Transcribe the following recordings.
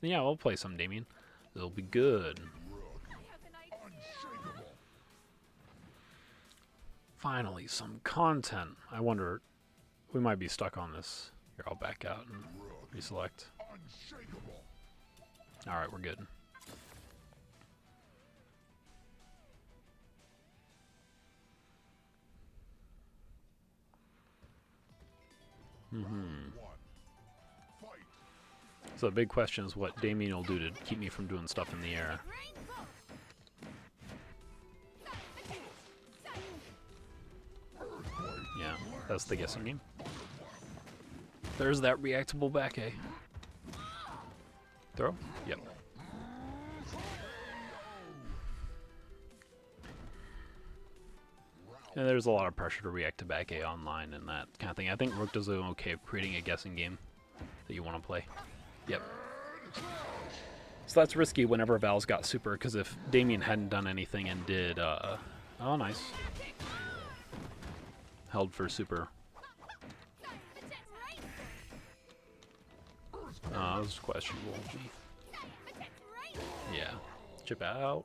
Yeah, we'll play some Damien. It'll be good. Finally, some content. I wonder, we might be stuck on this. Here, I'll back out and reselect. Alright, we're good. So the big question is what Damien will do to keep me from doing stuff in the air. Yeah, that's the guessing game. There's that reactable back A. Throw? Yep. And there's a lot of pressure to react to back A online and that kind of thing. I think Rook does okay of creating a guessing game that you want to play. Yep. So that's risky whenever Val's got super, because if Damien hadn't done anything and did, oh, nice. Held for super. That was questionable. Yeah. Chip out.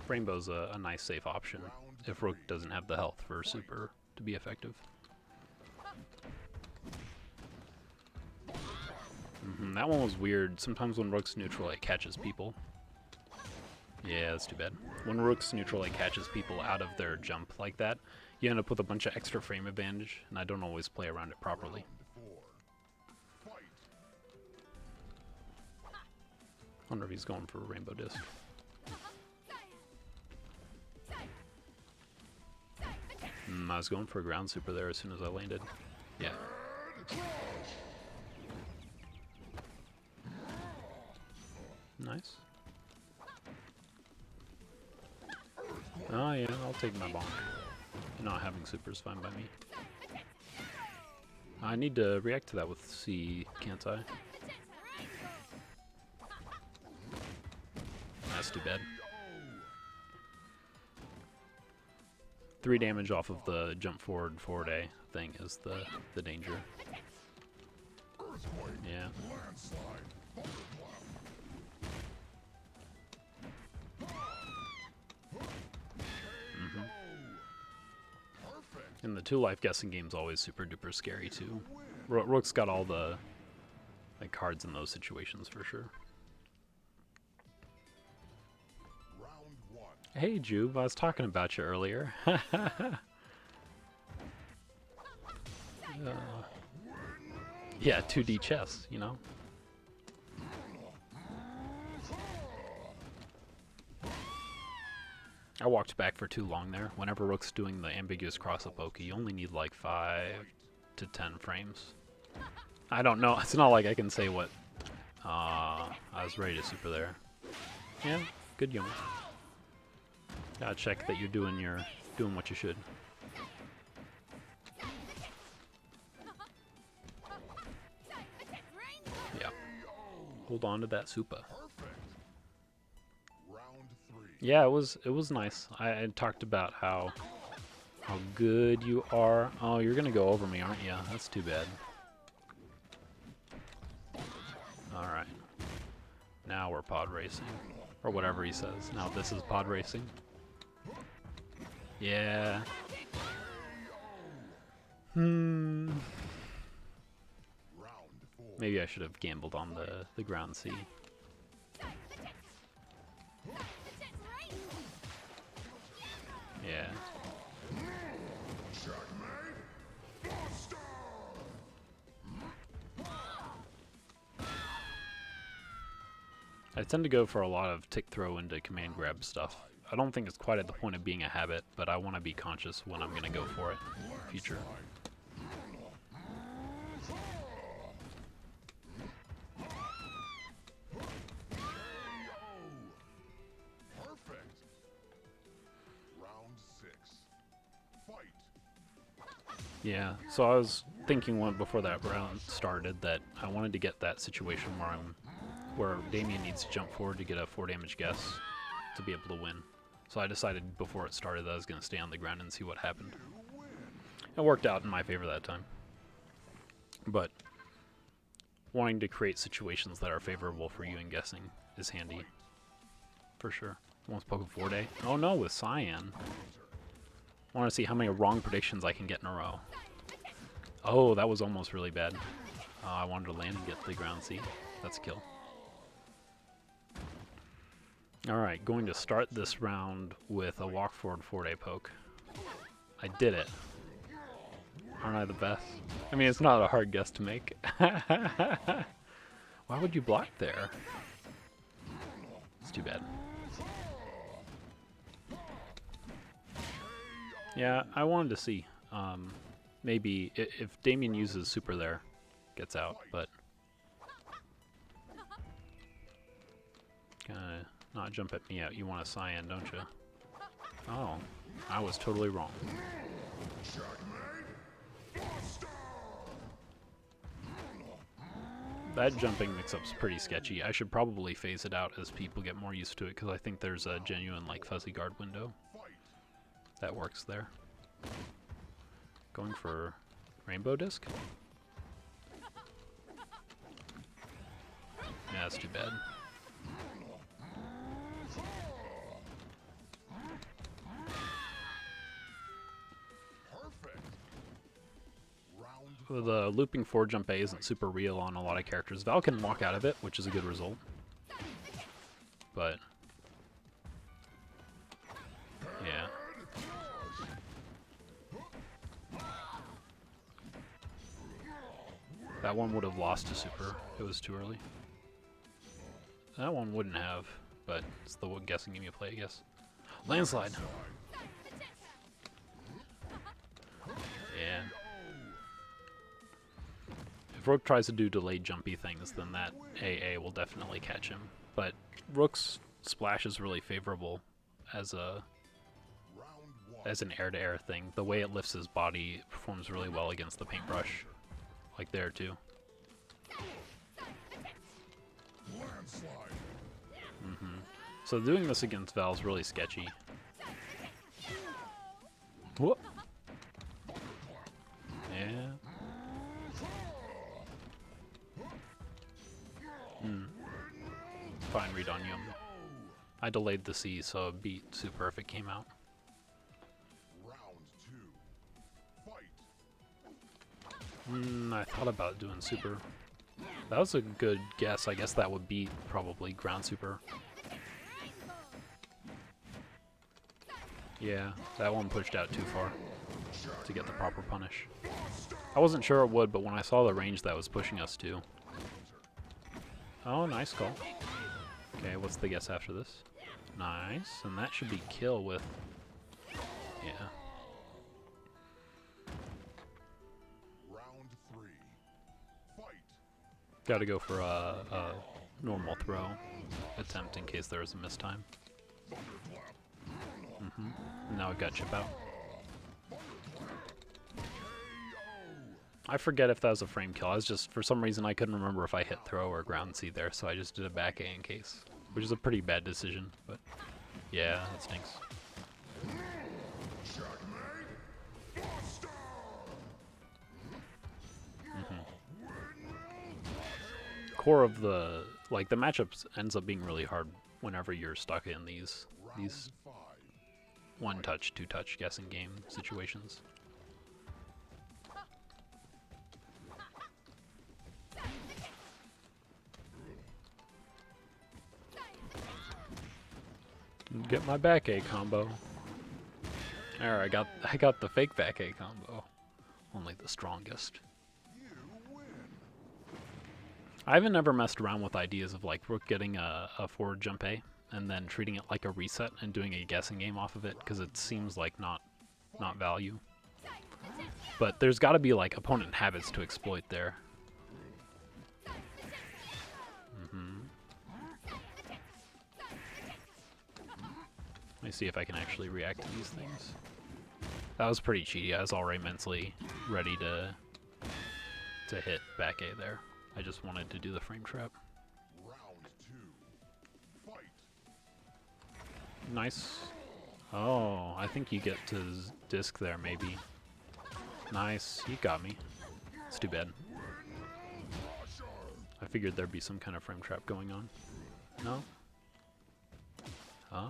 Rainbow's a nice safe option if Rook doesn't have the health for super to be effective. That one was weird. Sometimes when Rook's neutral, it catches people. Yeah, that's too bad. When Rook's neutral, it catches people out of their jump like that, you end up with a bunch of extra frame advantage, and I don't always play around it properly. Wonder if he's going for a rainbow disc. I was going for a ground super there as soon as I landed. Yeah. Nice. Oh yeah, I'll take my bonk. Not having super is fine by me. I need to react to that with C, can't I? That's too bad. 3 damage off of the jump forward A thing is the danger. Yeah. And the 2-life guessing game's always super duper scary too. Rook's got all the cards in those situations for sure. Hey Jube, I was talking about you earlier. Yeah, 2D chess, you know? I walked back for too long there. Whenever Rook's doing the ambiguous cross-up poke, you only need like 5 to 10 frames. I don't know. It's not like I can say what... I was ready to super there. Yeah, good Yomi. Gotta check that you're doing what you should. Yeah. Hold on to that super. Yeah, it was nice. I talked about how good you are. Oh, you're gonna go over me, aren't you? That's too bad. Alright. Now we're pod racing. Or whatever he says. Now this is pod racing. Yeah. Maybe I should have gambled on the ground C. Yeah. I tend to go for a lot of tick throw into command grab stuff. I don't think it's quite at the point of being a habit, but I want to be conscious when I'm going to go for it in the future. Yeah, so I was thinking before that round started that I wanted to get that situation where Damien needs to jump forward to get a 4 damage guess to be able to win. So I decided before it started that I was going to stay on the ground and see what happened. It worked out in my favor that time. But wanting to create situations that are favorable for you in guessing is handy. For sure. Almost poke a 4-day. Oh no, with Cyan. I want to see how many wrong predictions I can get in a row. Oh, that was almost really bad. I wanted to land and get the ground C. That's a kill. Alright, going to start this round with a walk forward 4-day poke. I did it. Aren't I the best? I mean, it's not a hard guess to make. Why would you block there? It's too bad. Yeah, I wanted to see. Maybe if Damien uses super there, gets out, but gonna not jump at me out. You want a Cyan, don't you? Oh, I was totally wrong. That jumping mix-up's pretty sketchy. I should probably phase it out as people get more used to it, because I think there's a genuine like fuzzy guard window that works there. Going for rainbow disc? Yeah, that's too bad. The looping forward jump A isn't super real on a lot of characters. Val can walk out of it, which is a good result. But yeah. That one would have lost to super. It was too early. That one wouldn't have, but it's the guessing game you play, I guess. Landslide. Yeah. If Rook tries to do delayed jumpy things, then that AA will definitely catch him. But Rook's splash is really favorable as an air-to-air thing. The way it lifts his body performs really well against the paintbrush. Like there too. So doing this against Val is really sketchy. Whoop. Yeah. Fine read on you. I delayed the C, so it beat super if it came out. I thought about doing super. That was a good guess. I guess that would beat probably ground super. Yeah, that one pushed out too far to get the proper punish. I wasn't sure it would, but when I saw the range that was pushing us to. Oh, nice call. Okay, what's the guess after this? Nice, and that should be kill with... Yeah. Gotta go for a normal throw attempt in case there was a mistime. Now we've got chip out. I forget if that was a frame kill. I was just, for some reason, I couldn't remember if I hit throw or ground C there, so I just did a back A in case. Which is a pretty bad decision, but yeah, that stinks. Core of the, like, the matchups ends up being really hard whenever you're stuck in these one-touch, two-touch guessing game situations. Get my back A combo. There, I got the fake back A combo. Only the strongest. I haven't ever messed around with ideas of like Rook getting a forward jump A and then treating it like a reset and doing a guessing game off of it, because it seems like not value. But there's got to be like opponent habits to exploit there. Let me see if I can actually react to these things. That was pretty cheaty. I was already mentally ready to hit back A there. I just wanted to do the frame trap. Nice. Oh, I think you get to disc there, maybe. Nice. You got me. It's too bad. I figured there'd be some kind of frame trap going on. No? Huh?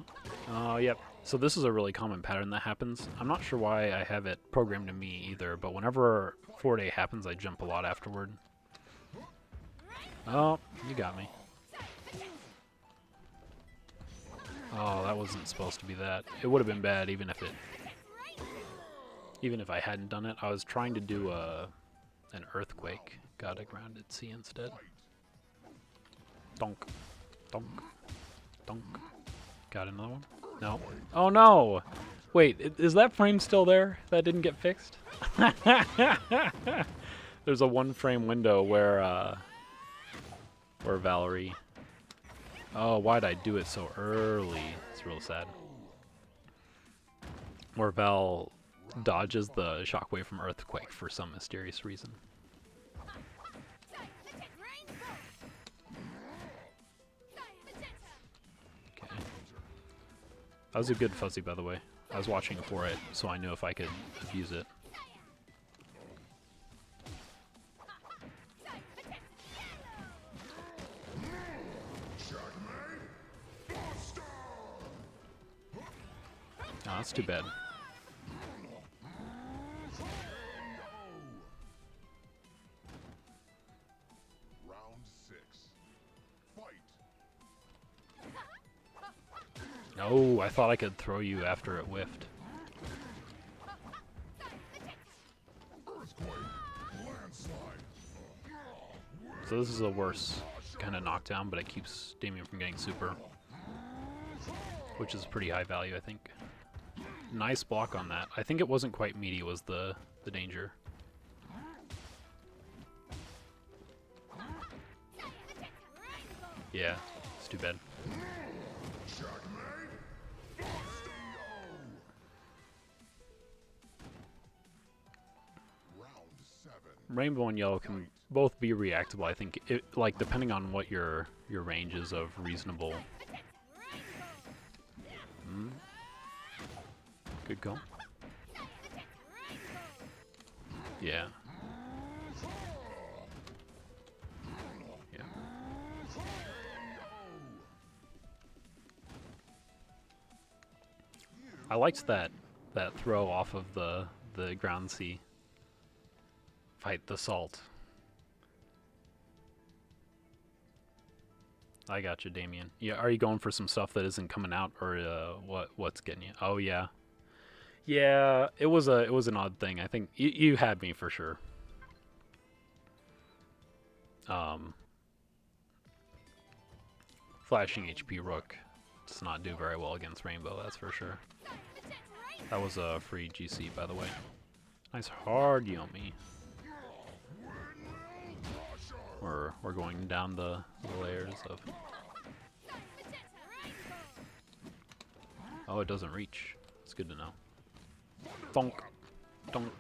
Oh, yep. So this is a really common pattern that happens. I'm not sure why I have it programmed to me either, but whenever 4-day happens, I jump a lot afterward. Oh, you got me. Oh, that wasn't supposed to be that. It would have been bad even if I hadn't done it. I was trying to do an earthquake. Got a grounded C instead. Donk. Donk. Donk. Got another one? No. Oh no! Wait, is that frame still there? That didn't get fixed? There's a 1-frame window where Valerie... Oh, why'd I do it so early? It's real sad. Where Val dodges the shockwave from Earthquake for some mysterious reason. Okay. That was a good fuzzy, by the way. I was watching for it, so I knew if I could abuse it. Oh, that's too bad. Round 6. Fight. No, I thought I could throw you after it whiffed. So this is a worse kind of knockdown, but it keeps Damien from getting super, which is pretty high value, I think. Nice block on that. I think it wasn't quite meaty was the danger. Yeah, it's too bad. Rainbow and yellow can both be reactable, I think. Like, depending on what your range is of reasonable. Good call. Yeah. Yeah. I liked that throw off of the ground C. Fight the salt. I got you, Damien. Yeah, are you going for some stuff that isn't coming out, or what's getting you? Oh yeah. Yeah, it was an odd thing. I think you had me for sure. Flashing HP Rook does not do very well against Rainbow, that's for sure. That was a free GC, by the way. Nice hard Yomi. We're going down the layers of... Oh, it doesn't reach. It's good to know. Donk. Donk.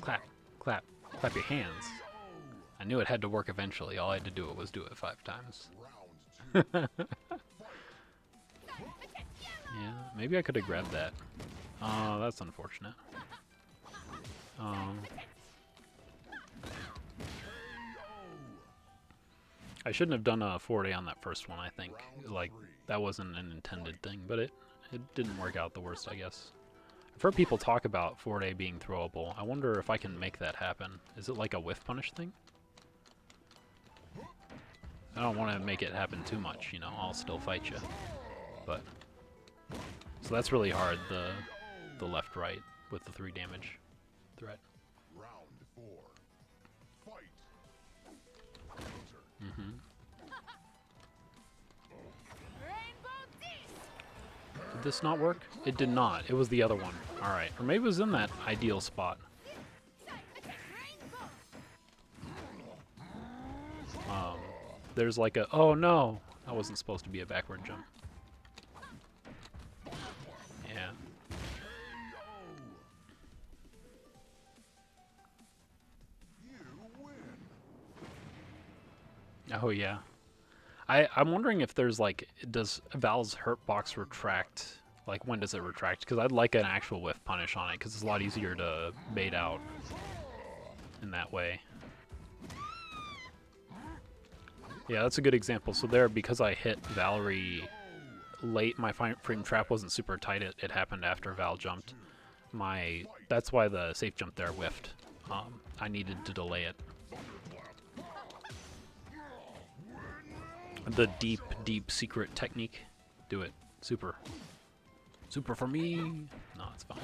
Clap. Clap. Clap your hands. I knew it had to work eventually. All I had to do was do it 5 times. Yeah, maybe I could have grabbed that. Oh, that's unfortunate. I shouldn't have done a 4-day on that first one, I think. Like, that wasn't an intended thing, but it didn't work out the worst, I guess. I've heard people talk about 4-day being throwable. I wonder if I can make that happen. Is it like a whiff punish thing? I don't want to make it happen too much, you know, I'll still fight you. But, so that's really hard, the left-right with the 3 damage threat. Round 4. Fight. Did this not work? It did not. It was the other one. Alright. Or maybe it was in that ideal spot. There's like a... Oh no! That wasn't supposed to be a backward jump. Yeah. Oh yeah. I'm wondering if there's like, does Val's hurt box retract? Like, when does it retract? Because I'd like an actual whiff punish on it, because it's a lot easier to bait out in that way. Yeah, that's a good example. So there, because I hit Valerie late, my frame trap wasn't super tight. It happened after Val jumped. That's why the safe jump there whiffed. I needed to delay it. The deep, deep secret technique. Do it. Super. Super for me. No, it's fine.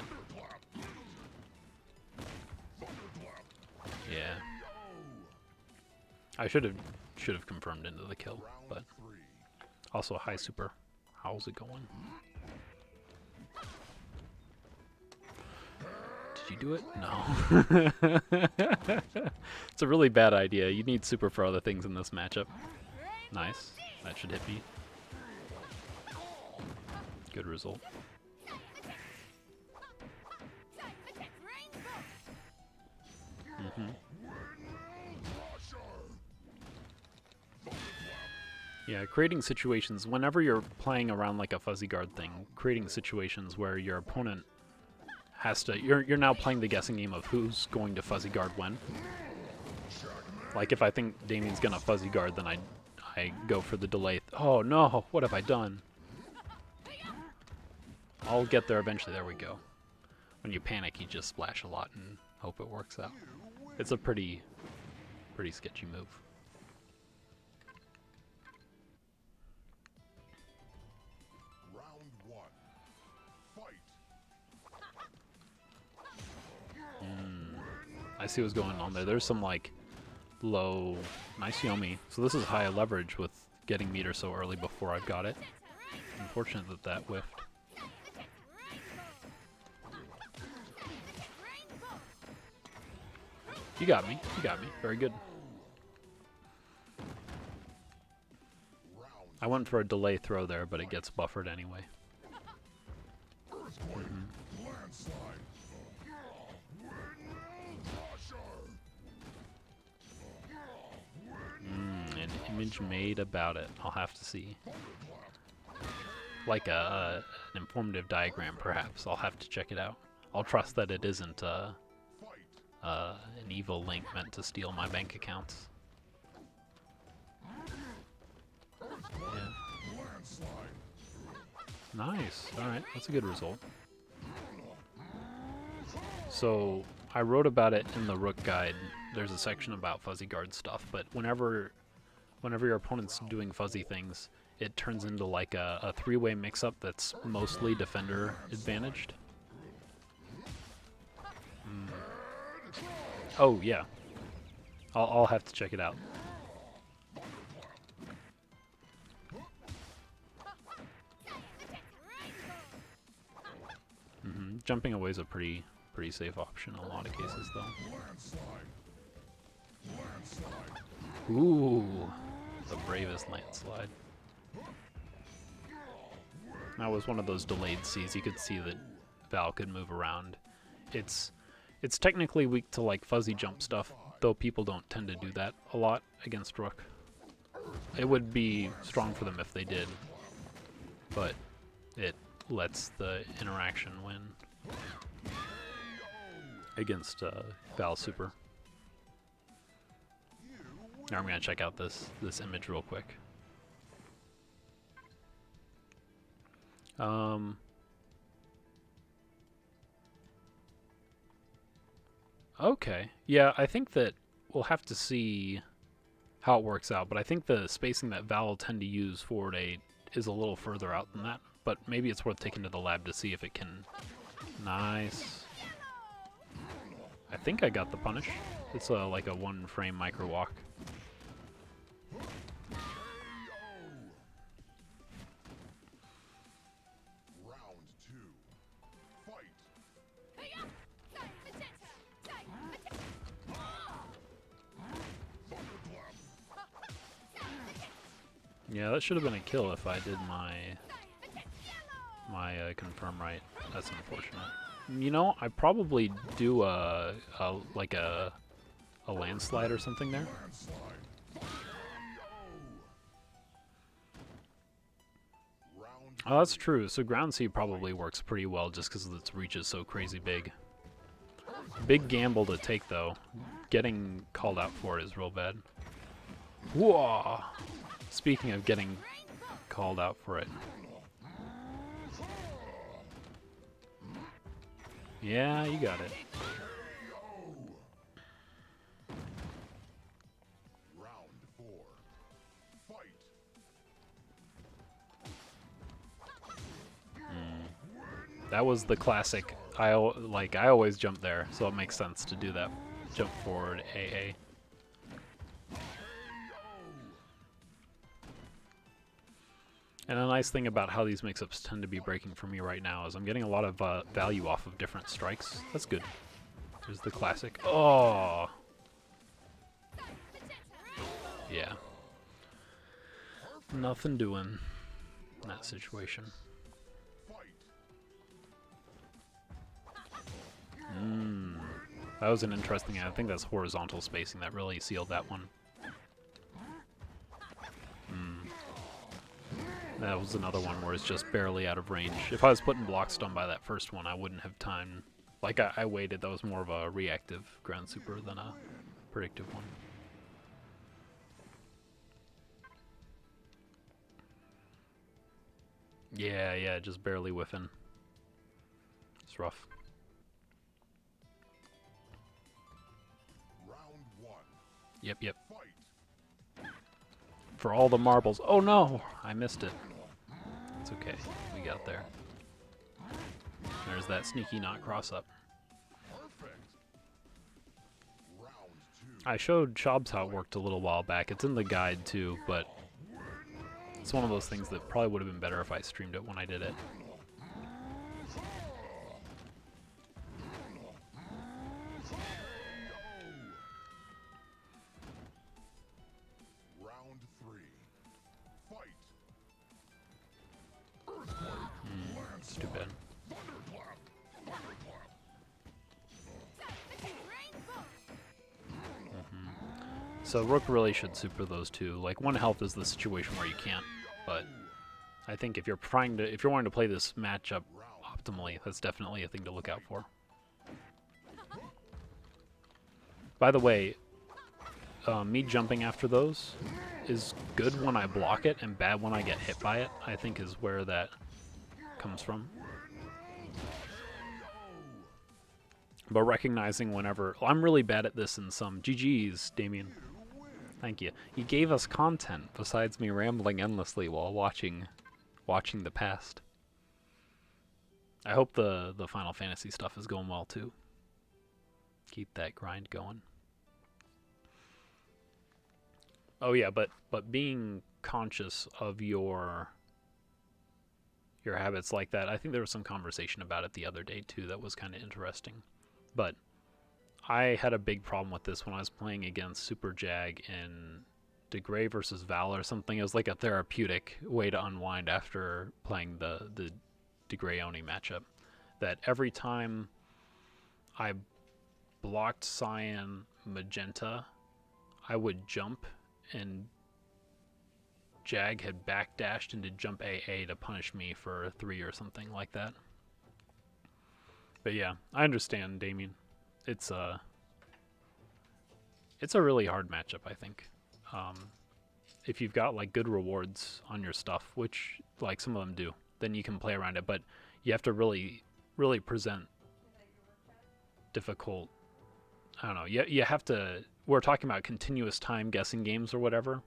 Yeah. I should have confirmed into the kill, but also high super. How's it going? Did you do it? No. It's a really bad idea. You need super for other things in this matchup. Nice. That should hit me. Good result. Yeah, creating situations, whenever you're playing around like a fuzzy guard thing, creating situations where your opponent has to, you're now playing the guessing game of who's going to fuzzy guard when. Like if I think Damian's gonna fuzzy guard, then I go for the delay. Oh no, what have I done? I'll get there eventually, there we go. When you panic, you just splash a lot and hope it works out. It's a pretty sketchy move. Round one. Fight. I see what's going on there. There's some like low, nice Yomi. So this is high leverage with getting meter so early before I've got it. Unfortunate that that whiffed. You got me. You got me. Very good. I went for a delay throw there, but it gets buffered anyway. An image made about it. I'll have to see. Like an informative diagram, perhaps. I'll have to check it out. I'll trust that it isn't an evil link meant to steal my bank accounts. Yeah. Nice. Alright, that's a good result. So, I wrote about it in the Rook guide. There's a section about fuzzy guard stuff, but whenever your opponent's doing fuzzy things, it turns into like a three-way mix-up that's mostly defender advantaged. Oh, yeah. I'll have to check it out. Jumping away is a pretty safe option in a lot of cases, though. Ooh, the bravest landslide. That was one of those delayed Cs. You could see that Val could move around. It's technically weak to like fuzzy jump stuff, though people don't tend to do that a lot against Rook. It would be strong for them if they did, but it lets the interaction win against Val Super. Now I'm gonna check out this image real quick. Okay. Yeah, I think that we'll have to see how it works out, but I think the spacing that Val will tend to use forward 8 is a little further out than that, but maybe it's worth taking to the lab to see if it can... Nice. I think I got the punish. It's like a one-frame micro walk. Yeah, that should have been a kill if I did my confirm right. That's unfortunate. You know, I probably do like a landslide or something there. Oh, that's true. So ground C probably works pretty well just because its reach is so crazy big. Big gamble to take though. Getting called out for it is real bad. Whoa! Speaking of getting called out for it. Yeah, you got it. Round 4. Fight. That was the classic. I always jump there, so it makes sense to do that. Jump forward, AA. And a nice thing about how these mix-ups tend to be breaking for me right now is I'm getting a lot of value off of different strikes. That's good. There's the classic. Oh! Yeah. Nothing doing in that situation. That was an interesting, I think that's horizontal spacing that really sealed that one. That was another one where it's just barely out of range. If I was putting block stun by that first one, I wouldn't have time. Like, I waited. That was more of a reactive ground super than a predictive one. Yeah, just barely whiffing. It's rough. Round 1. Yep. Fight. For all the marbles. Oh no! I missed it. It's okay. We got there. There's that sneaky not cross up. Perfect. Round 2. I showed Shobs how it worked a little while back. It's in the guide too, but it's one of those things that probably would have been better if I streamed it when I did it. Round 3. Fight. It's too bad. So Rook really should super those two. Like, 1 health is the situation where you can't, but I think if you're wanting to play this matchup optimally, that's definitely a thing to look out for. By the way, me jumping after those is good when I block it and bad when I get hit by it, I think is where that comes from. But recognizing whenever... Well, I'm really bad at this in some... GG's, Damien. Thank you. He gave us content besides me rambling endlessly while watching the past. I hope the Final Fantasy stuff is going well too. Keep that grind going. Oh yeah, but being conscious of your habits like that, I think there was some conversation about it the other day too that was kind of interesting. But I had a big problem with this when I was playing against Super Jag in DeGray versus Val or something. It was like a therapeutic way to unwind after playing the DeGray Oni matchup. That every time I blocked Cyan Magenta, I would jump and Jag had backdashed into jump AA to punish me for a 3 or something like that. But yeah, I understand, Damien. It's a really hard matchup, I think. If you've got like good rewards on your stuff, which like some of them do, then you can play around it. But you have to really present difficult. I don't know. You have to. We're talking about continuous time guessing games or whatever.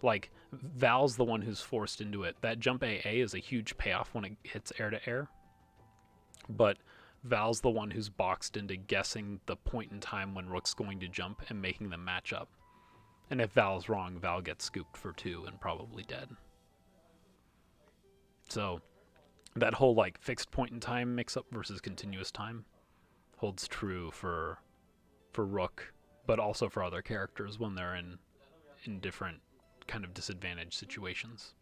Like Val's the one who's forced into it. That jump AA is a huge payoff when it hits air to air. But Val's the one who's boxed into guessing the point in time when Rook's going to jump and making them match up. And if Val's wrong, Val gets scooped for 2 and probably dead. So that whole like fixed point in time mix-up versus continuous time holds true for Rook, but also for other characters when they're in different kind of disadvantaged situations.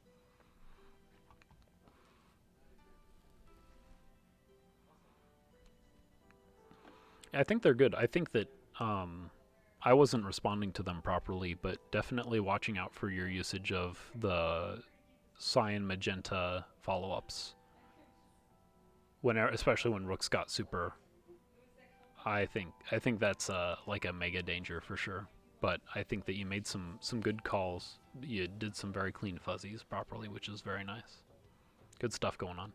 I think they're good. I think that I wasn't responding to them properly, but definitely watching out for your usage of the Cyan Magenta follow-ups. Especially when Rook's got super, I think that's like a mega danger for sure. but I think that you made some good calls. You did some very clean fuzzies properly, which is very nice. Good stuff going on.